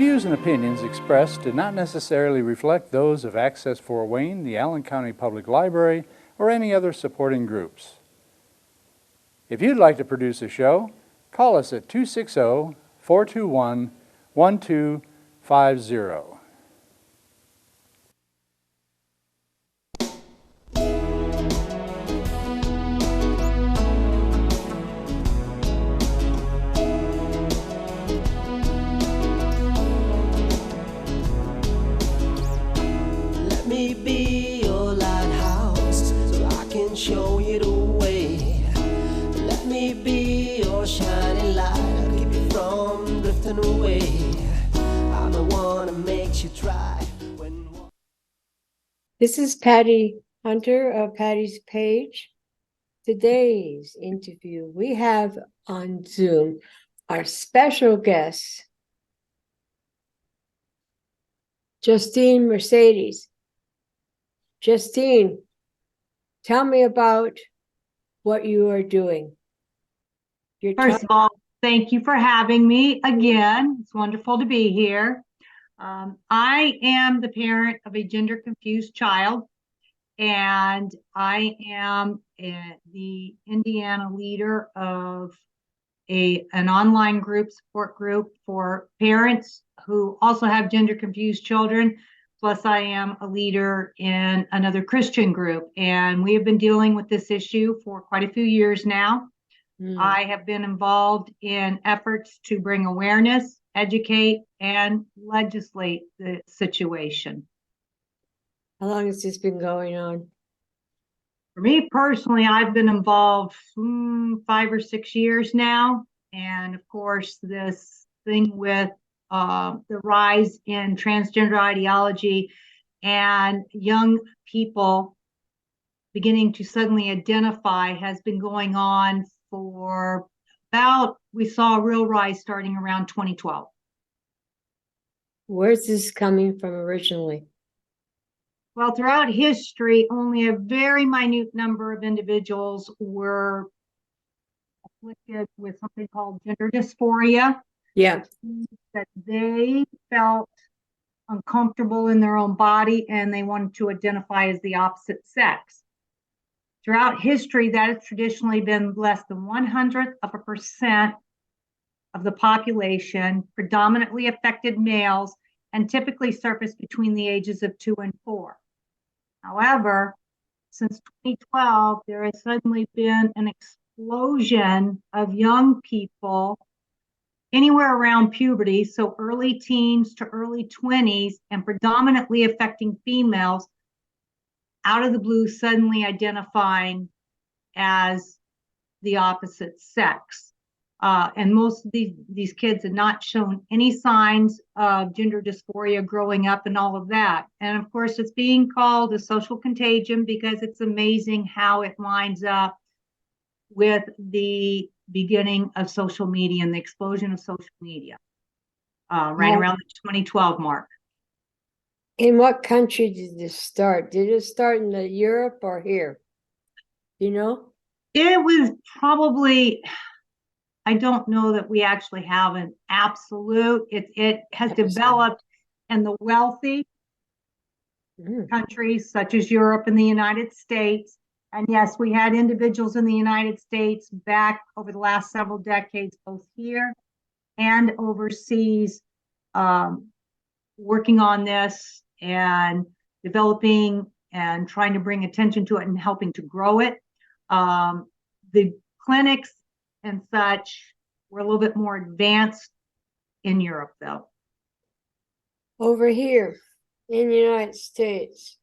views and opinions expressed do not necessarily reflect those of Access Fort Wayne, the Allen County Public Library, or any other supporting groups. If you'd like to produce a show, call us at 260-421-1250. Let me be your lighthouse so I can show you the way. Let me be your shining light, I'll keep you from drifting away. I'm the one that makes you try when... This is Patty Hunter of Patty's Page. Today's interview, we have on Zoom our special guest, Justine Mercedes. Justine, tell me about what you are doing. First of all, thank you for having me again. It's wonderful to be here. I am the parent of a gender-confused child, and I am the Indiana leader of an online support group for parents who also have gender-confused children. Plus, I am a leader in another Christian group, and we have been dealing with this issue for quite a few years now. I have been involved in efforts to bring awareness, educate, and legislate the situation. How long has this been going on? For me personally, I've been involved 5 or 6 years now. And of course, this thing with the rise in transgender ideology and young people beginning to suddenly identify has been going on for we saw a real rise starting around 2012. Where's this coming from originally? Well, throughout history, only a very minute number of individuals were afflicted with something called gender dysphoria. Yeah. That they felt uncomfortable in their own body and they wanted to identify as the opposite sex. Throughout history, that has traditionally been less than 0.01% of the population, predominantly affected males, and typically surface between the ages of 2 and 4. However, since 2012, there has suddenly been an explosion of young people anywhere around puberty, so early teens to early 20s, and predominantly affecting females, out of the blue suddenly identifying as the opposite sex. And most of these kids had not shown any signs of gender dysphoria growing up and all of that. And of course, it's being called a social contagion because it's amazing how it lines up with the beginning of social media and the explosion of social media right around the 2012 mark. In what country did this start? Did it start in Europe or here? You know? It was probably, I don't know that we actually have an absolute. It has developed in the wealthy countries such as Europe and the United States. And yes, we had individuals in the United States back over the last several decades, both here and overseas, working on this and developing and trying to bring attention to it and helping to grow it. The clinics and such were a little bit more advanced in Europe, though. Over here in the United States,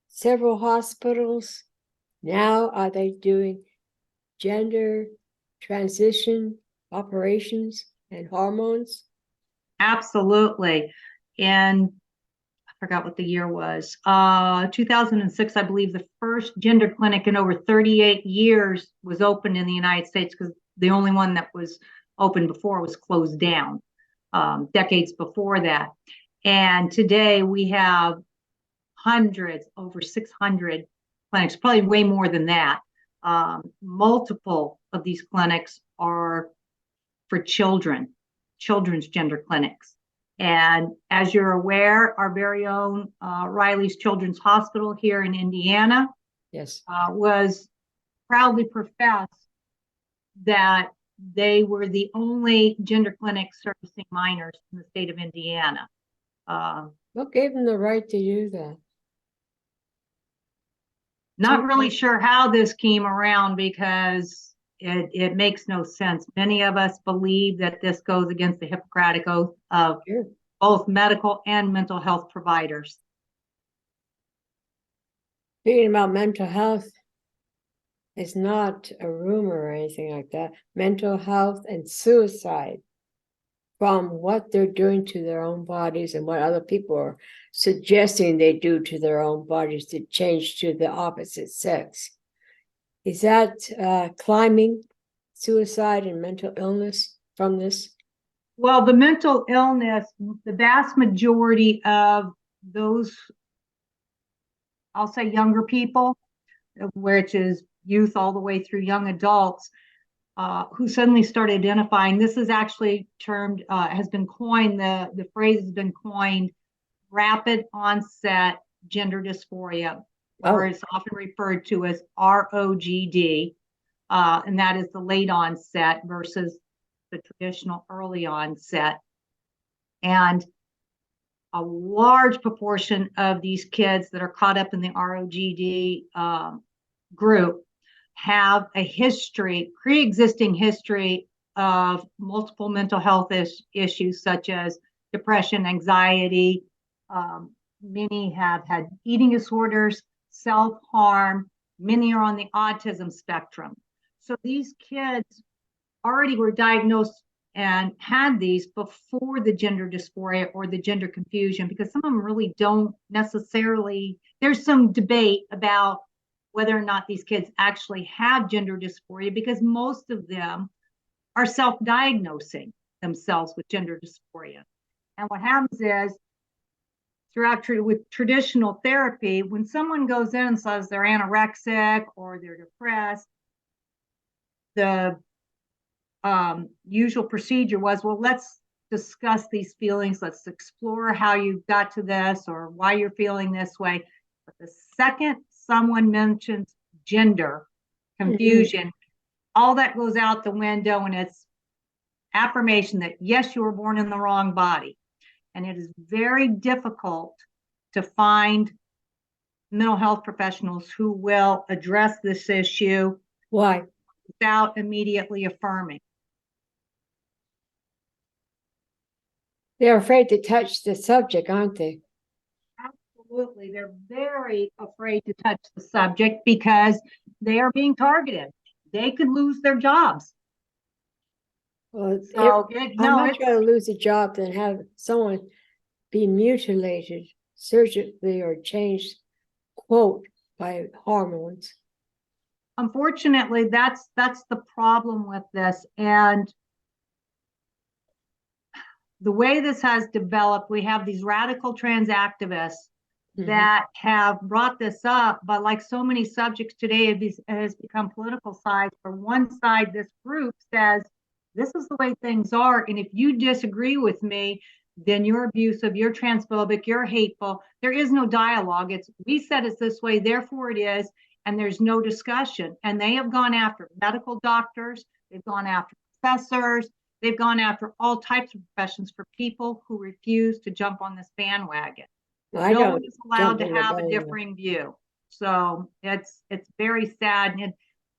several hospitals now are they doing gender transition operations and hormones? Absolutely. And I forgot what the year was. 2006, I believe the first gender clinic in over 38 years was opened in the United States, because the only one that was open before was closed down decades before that. And today we have hundreds, over 600 clinics, probably way more than that. Multiple of these clinics are for children's gender clinics. And as you're aware, our very own Riley's Children's Hospital here in Indiana Yes. was proudly professed that they were the only gender clinic servicing minors in the state of Indiana. What gave them the right to do that? Not really sure how this came around because it makes no sense. Many of us believe that this goes against the Hippocratic Oath of Sure. both medical and mental health providers. Speaking about mental health, it's not a rumor or anything like that. Mental health and suicide from what they're doing to their own bodies and what other people are suggesting they do to their own bodies to change to the opposite sex. Is that climbing suicide and mental illness from this? Well, the mental illness, the vast majority of those, I'll say younger people, which is youth all the way through young adults, who suddenly start identifying, this is actually termed, has been coined, the phrase has been coined, rapid onset gender dysphoria, or it's often referred to as ROGD, and that is the late onset versus the traditional early onset. And a large proportion of these kids that are caught up in the ROGD group have a history, pre-existing history of multiple mental health issues such as depression, anxiety. Many have had eating disorders, self-harm. Many are on the autism spectrum. So these kids already were diagnosed and had these before the gender dysphoria or the gender confusion, because some of them really don't necessarily, there's some debate about whether or not these kids actually have gender dysphoria, because most of them are self-diagnosing themselves with gender dysphoria. And what happens is, with traditional therapy, when someone goes in and says they're anorexic or they're depressed, the usual procedure was, well, let's discuss these feelings. Let's explore how you got to this or why you're feeling this way. But the second someone mentions gender confusion, all that goes out the window, and it's affirmation that, yes, you were born in the wrong body. And it is very difficult to find mental health professionals who will address this issue. Why? Without immediately affirming. They're afraid to touch the subject, aren't they? Absolutely. They're very afraid to touch the subject because they are being targeted. They could lose their jobs. Well, So, I'd much rather lose a job than have someone be mutilated surgically or changed, quote, by hormones. Unfortunately, that's the problem with this. And the way this has developed, we have these radical trans activists that have brought this up, but like so many subjects today, it has become political sides. For one side, this group says, this is the way things are, and if you disagree with me, then you're abusive, you're transphobic, you're hateful. There is no dialogue. It's, we said it's this way, therefore it is, and there's no discussion. And they have gone after medical doctors, they've gone after professors, they've gone after all types of professions for people who refuse to jump on this bandwagon. No one is allowed to have a differing view. So it's very sad. And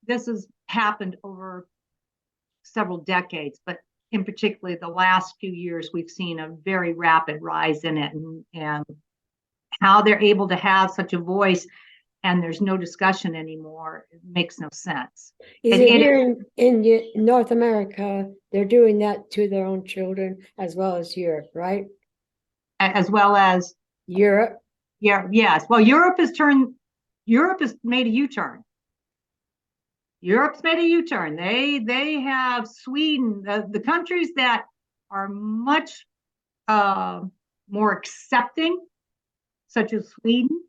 this has happened over several decades, but in particular the last few years, we've seen a very rapid rise in it, and how they're able to have such a voice and there's no discussion anymore. It makes no sense. Is it here in North America, they're doing that to their own children as well as Europe, right? As well as Europe. Yeah, yes. Well, Europe has made a U-turn. Europe's made a U-turn. They have Sweden, the countries that are much more accepting, such as Sweden,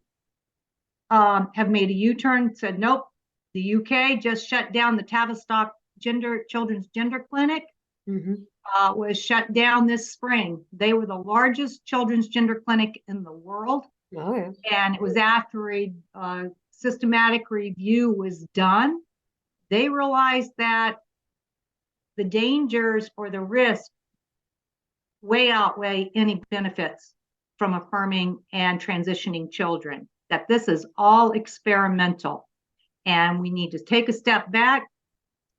have made a U-turn, said, nope. The UK just shut down the Tavistock Children's Gender Clinic. Mhm. was shut down this spring. They were the largest children's gender clinic in the world. Oh, yeah. And it was after a systematic review was done. They realized that the dangers or the risk way outweigh any benefits from affirming and transitioning children, that this is all experimental. And we need to take a step back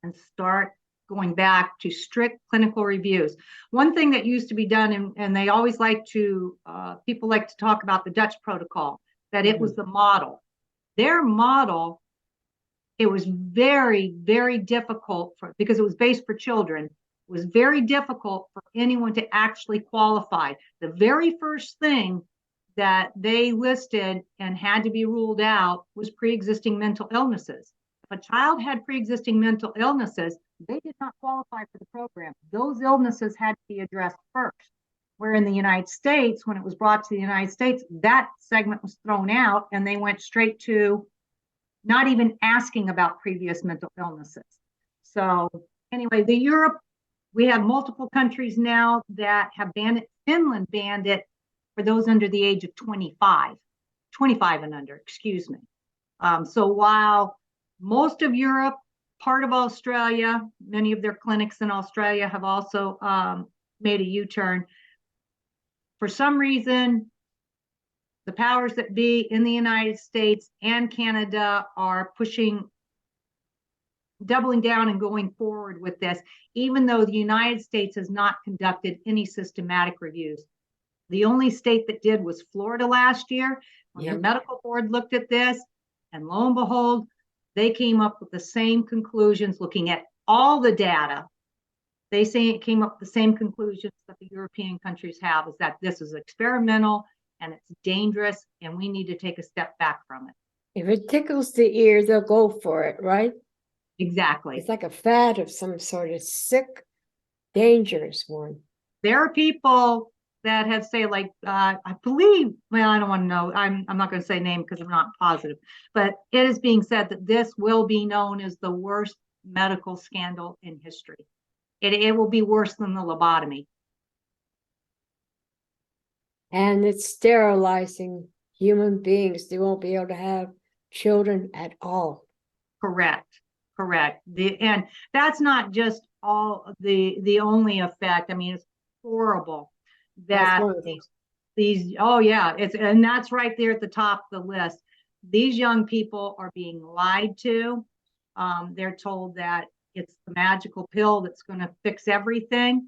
and start going back to strict clinical reviews. One thing that used to be done, and they always like to, people like to talk about the Dutch protocol, that it was the model. Their model, it was very, very difficult for, because it was based for children, it was very difficult for anyone to actually qualify. The very first thing that they listed and had to be ruled out was pre-existing mental illnesses. If a child had pre-existing mental illnesses, they did not qualify for the program. Those illnesses had to be addressed first. Where in the United States, when it was brought to the United States, that segment was thrown out and they went straight to not even asking about previous mental illnesses. So anyway, the Europe, we have multiple countries now that have banned it. Finland banned it for those under the age of 25 and under, excuse me. So while most of Europe, part of Australia, many of their clinics in Australia have also made a U-turn. For some reason, the powers that be in the United States and Canada are pushing, doubling down and going forward with this, even though the United States has not conducted any systematic reviews. The only state that did was Florida last year, when their medical board looked at this, and lo and behold, they came up with the same conclusions, looking at all the data. They say it came up with the same conclusions that the European countries have, is that this is experimental and it's dangerous, and we need to take a step back from it. If it tickles the ear, they'll go for it, right? Exactly. It's like a fad of some sort of sick, dangerous one. There are people that have say, like, I believe, well, I don't want to know. I'm not going to say name because I'm not positive, but it is being said that this will be known as the worst medical scandal in history. It will be worse than the lobotomy. And it's sterilizing human beings. They won't be able to have children at all. Correct. And that's not just all the only effect. I mean, it's horrible that these, oh yeah, and that's right there at the top of the list. These young people are being lied to. They're told that it's the magical pill that's going to fix everything.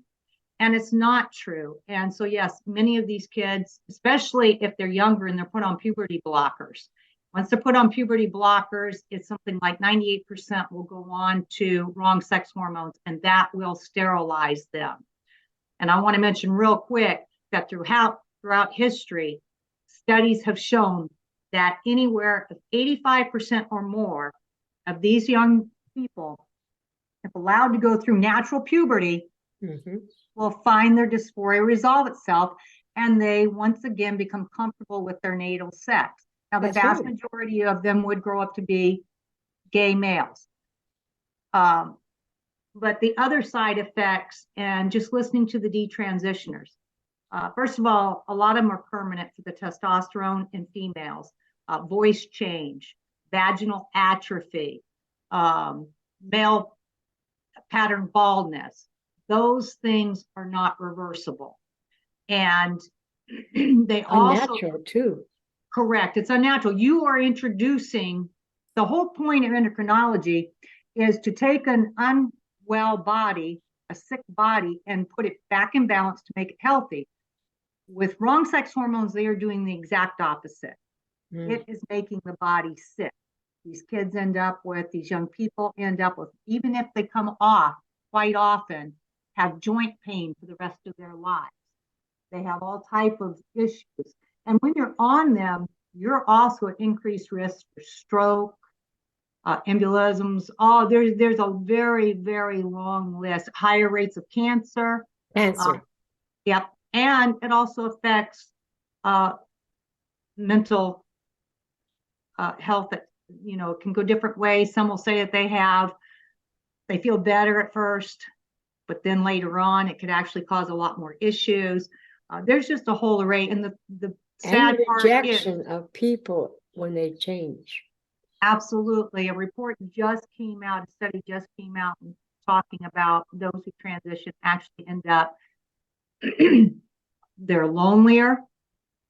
And it's not true. And so, yes, many of these kids, especially if they're younger and they're put on puberty blockers, once they're put on puberty blockers, it's something like 98% will go on to wrong sex hormones, and that will sterilize them. And I want to mention real quick that throughout history, studies have shown that anywhere of 85% or more of these young people, if allowed to go through natural puberty, will find their dysphoria resolve itself, and they once again become comfortable with their natal sex. Now, the vast majority of them would grow up to be gay males. But the other side effects, and just listening to the detransitioners, first of all, a lot of them are permanent for the testosterone in females, voice change, vaginal atrophy, male pattern baldness. Those things are not reversible. And they also unnatural too. Correct. It's unnatural. You are introducing, the whole point of endocrinology is to take an unwell body, a sick body, and put it back in balance to make it healthy. With wrong sex hormones, they are doing the exact opposite. It is making the body sick. These kids end up with, these young people end up with, even if they come off, quite often have joint pain for the rest of their lives. They have all type of issues. And when you're on them, you're also at increased risk for stroke, embolisms. Oh, there's a very, very long list. Higher rates of cancer. Yep. And it also affects mental health that, can go different ways. Some will say that they feel better at first, but then later on, it could actually cause a lot more issues. There's just a whole array. And the sad And part is, rejection of people when they change. absolutely, a report just came out, a study just came out talking about those who transition actually end up, they're lonelier.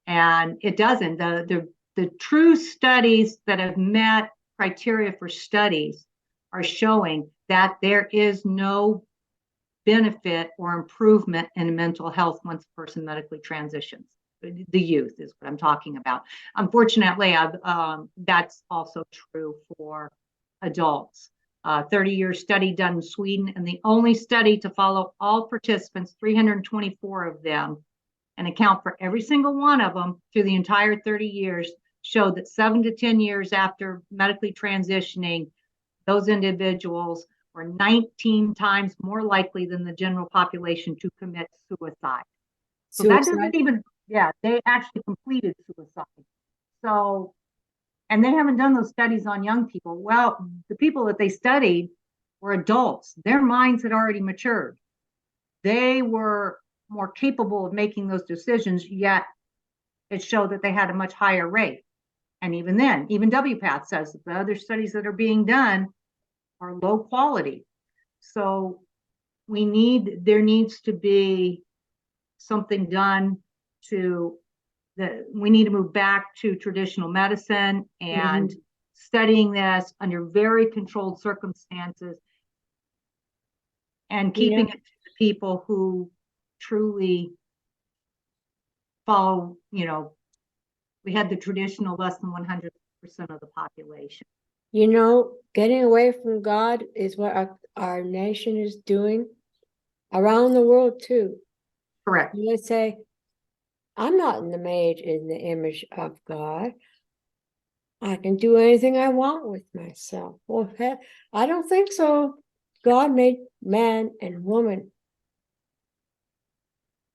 And it doesn't. The true studies that have met criteria for studies are showing that there is no benefit or improvement in mental health once a person medically transitions. The youth is what I'm talking about. Unfortunately, that's also true for adults. 30-year study done in Sweden, and the only study to follow all participants, 324 of them, and account for every single one of them through the entire 30 years, showed that 7 to 10 years after medically transitioning, those individuals were 19 times more likely than the general population to commit suicide. So that doesn't even, yeah, they actually completed suicide. So, and they haven't done those studies on young people. Well, the people that they studied were adults. Their minds had already matured. They were more capable of making those decisions, yet it showed that they had a much higher rate. And even then, even WPATH says that the other studies that are being done are low quality. So there needs to be something done we need to move back to traditional medicine and studying this under very controlled circumstances and keeping it to the people who truly follow, we had the traditional less than 100% of the population. Getting away from God is what our nation is doing around the world too. Correct. You say, I'm not made in the image of God. I can do anything I want with myself. Well, I don't think so. God made man and woman.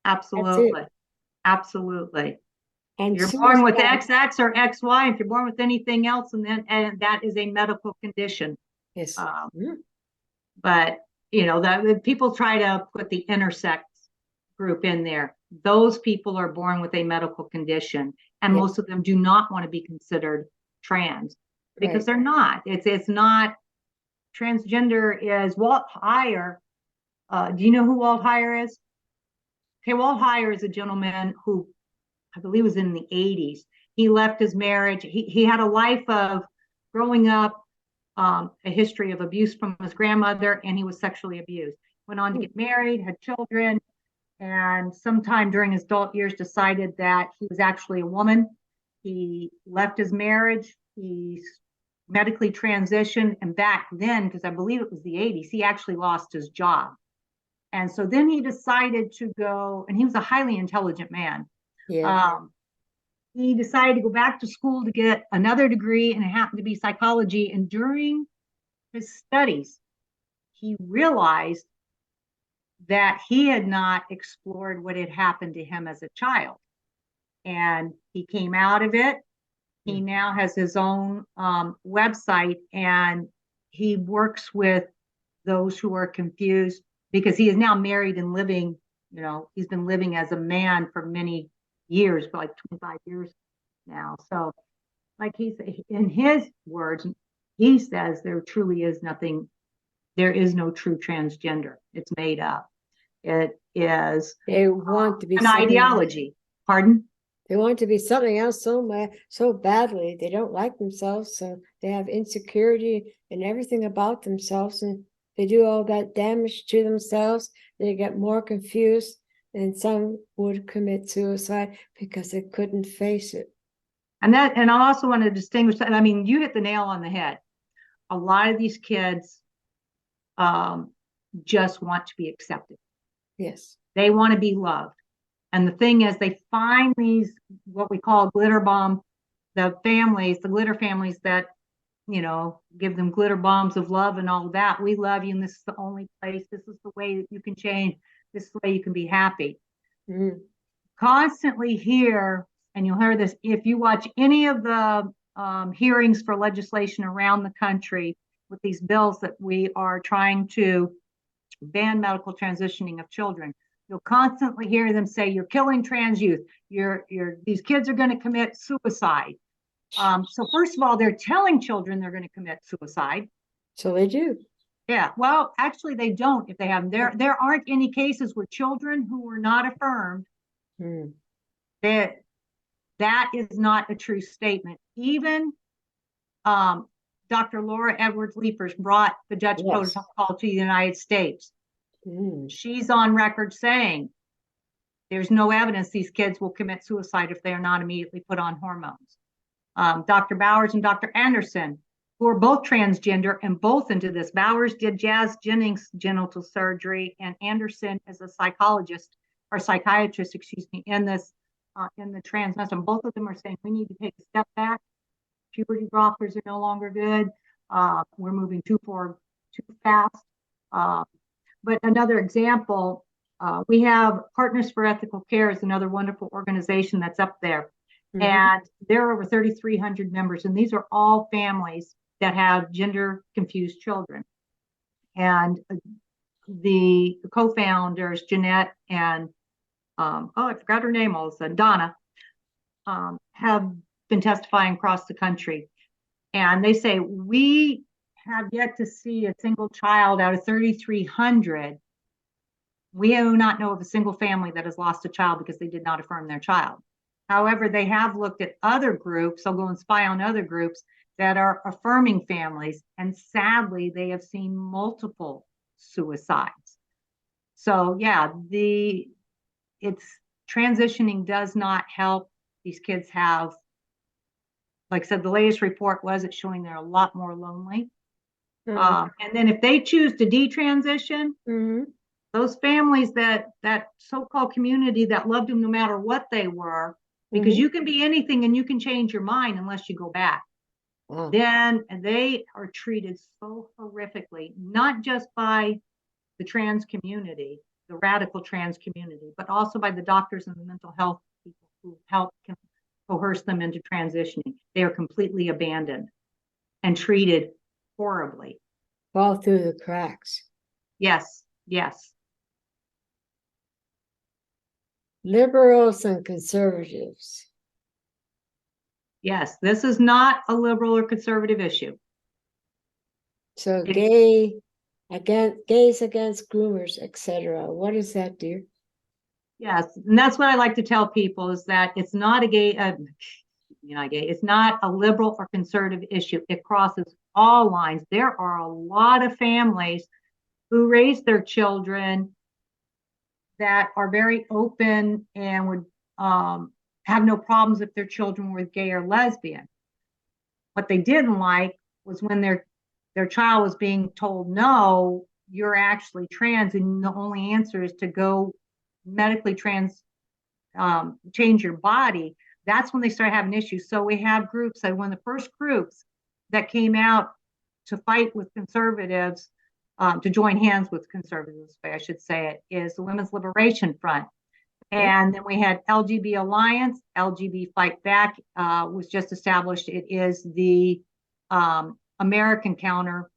Absolutely. Absolutely. And you're born with XX or XY. If you're born with anything else, and that is a medical condition. Yes. But that people try to put the intersex group in there. Those people are born with a medical condition, and most of them do not want to be considered trans because they're not. It's not. Transgender is Walt Heyer. Do you know who Walt Heyer is? Okay, Walt Heyer is a gentleman who I believe was in the 80s. He left his marriage. He had a life of growing up, a history of abuse from his grandmother, and he was sexually abused. Went on to get married, had children, and sometime during his adult years decided that he was actually a woman. He left his marriage. He medically transitioned, and back then, because I believe it was the 80s, he actually lost his job. And so then he decided to go, and he was a highly intelligent man. Yeah. He decided to go back to school to get another degree, and it happened to be psychology. And during his studies, he realized that he had not explored what had happened to him as a child. And he came out of it. He now has his own website, and he works with those who are confused because he is now married and living, he's been living as a man for many years, for like 25 years now. So like in his words, he says there truly is nothing, there is no true transgender. It's made up. It is they want to be an ideology. Pardon? They want to be something else so badly. They don't like themselves, so they have insecurity and everything about themselves, and they do all that damage to themselves. They get more confused, and some would commit suicide because they couldn't face it. And I also want to distinguish that. I mean, you hit the nail on the head. A lot of these kids just want to be accepted. Yes. They want to be loved. And the thing is, they find these, what we call glitter bomb, the glitter families that, give them glitter bombs of love and all that. We love you, and this is the only place. This is the way that you can change. This is the way you can be happy. Constantly hear, and you'll hear this, if you watch any of the hearings for legislation around the country with these bills that we are trying to ban medical transitioning of children. You'll constantly hear them say, "You're killing trans youth. These kids are going to commit suicide." So first of all, they're telling children they're going to commit suicide. So they do. Yeah, well, actually, they don't. If they have there aren't any cases where children who were not affirmed. Hmm. That is not a true statement. Even Dr. Laura Edwards Leapers brought the Dutch Yes. protocol to the United States. Hmm. She's on record saying there's no evidence these kids will commit suicide if they are not immediately put on hormones. Dr. Bowers and Dr. Anderson, who are both transgender and both into this. Bowers did Jazz Jennings genital surgery, and Anderson is a psychologist or psychiatrist, excuse me, in this in the trans medicine. Both of them are saying we need to take a step back. Puberty blockers are no longer good. We're moving too fast. But another example, we have Partners for Ethical Care is another wonderful organization that's up there. Mhm. And there are over 3,300 members, and these are all families that have gender confused children. And the co-founders, Jeanette and I forgot her name all of a sudden, Donna, have been testifying across the country. And they say, we have yet to see a single child out of 3,300. We do not know of a single family that has lost a child because they did not affirm their child. However, they have looked at other groups. They'll go and spy on other groups that are affirming families. And sadly, they have seen multiple suicides. So yeah, it's transitioning does not help. These kids have, like I said, the latest report was it's showing they're a lot more lonely. Mhm. And then if they choose to detransition, Mhm. those families, that so-called community that loved them no matter what they were, because Mhm. you can be anything and you can change your mind unless you go back. Wow. Then they are treated so horrifically, not just by the trans community, the radical trans community, but also by the doctors and the mental health people who help coerce them into transitioning. They are completely abandoned and treated horribly. Fall through the cracks. Yes, yes. Liberals and conservatives. Yes, this is not a liberal or conservative issue. So It- gays against groomers, etc. What does that do? Yes, and that's what I like to tell people is that it's not a gay, it's not a liberal or conservative issue. It crosses all lines. There are a lot of families who raise their children that are very open and would have no problems if their children were gay or lesbian. What they didn't like was when their child was being told, no, you're actually trans, and the only answer is to go medically change your body. That's when they start having issues. So we have groups, like one of the first groups that came out to fight with conservatives, to join hands with conservatives, I should say it, is the Women's Liberation Front. And then we had LGB Alliance. LGB Fight Back was just established. It is the American counterpart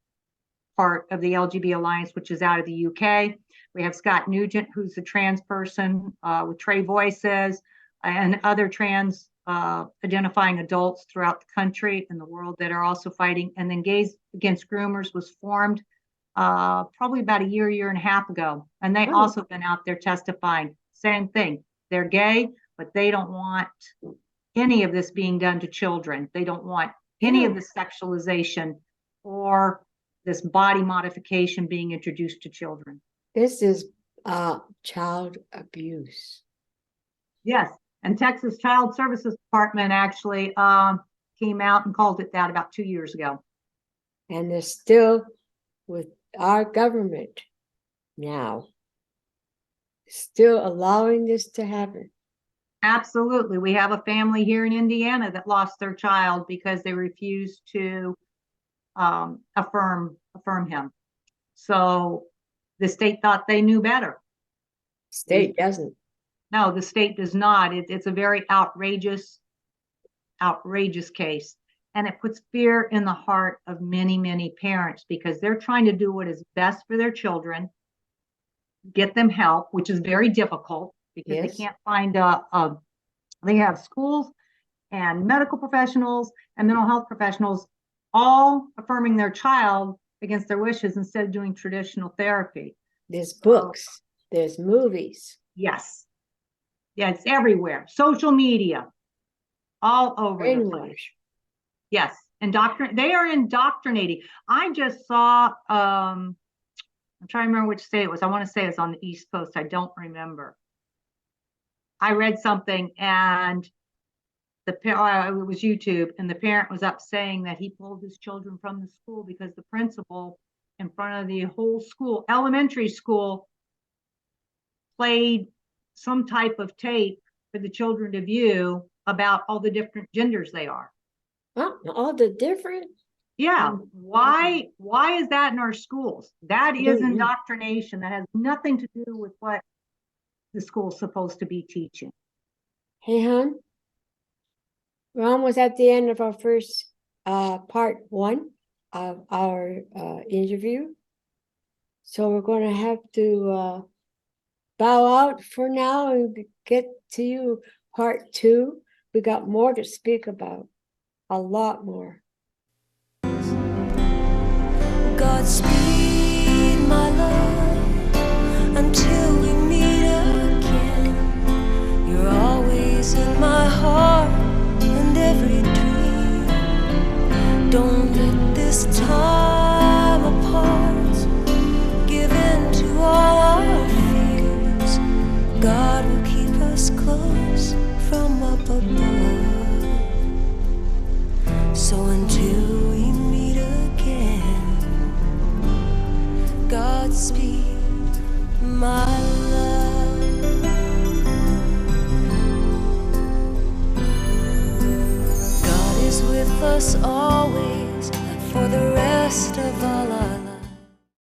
of the LGB Alliance, which is out of the UK. We have Scott Nugent, who's a trans person with Trey Voices, and other trans identifying adults throughout the country and the world that are also fighting. And then Gays Against Groomers was formed probably about a year and a half ago. And they also been out there testifying. Same thing. They're gay, but they don't want any of this being done to children. They don't want any of this sexualization or this body modification being introduced to children. This is child abuse. Yes, and Texas Child Services Department actually came out and called it that about 2 years ago. And they're still with our government now, still allowing this to happen. Absolutely. We have a family here in Indiana that lost their child because they refused to affirm him. So the state thought they knew better. State doesn't. No, the state does not. It's a very outrageous case. And it puts fear in the heart of many, many parents because they're trying to do what is best for their children. get them help, which is very difficult because Yes. they can't find they have schools and medical professionals and mental health professionals all affirming their child against their wishes instead of doing traditional therapy. There's books, there's movies. Yes. Yeah, it's everywhere. Social media, all over the place. Brainwash. Yes, they are indoctrinating. I just saw, I'm trying to remember which state it was. I want to say it's on the East Coast. I don't remember. I read something and it was YouTube, and the parent was up saying that he pulled his children from the school because the principal in front of the whole school, elementary school, played some type of tape for the children to view about all the different genders they are. Huh? All the different. Yeah, why is that in our schools? That is indoctrination. That has nothing to do with what the school's supposed to be teaching. Hey, hon, we're almost at the end of our first part 1 of our interview. So we're going to have to bow out for now and get to you part 2. We got more to speak about, a lot more. Godspeed, my love, until we meet again. You're always in my heart and every dream. Don't let this time apart give in to all our fears. God will keep us close from up above. So until we meet again, Godspeed, my love. God is with us always, for the rest of all our lives.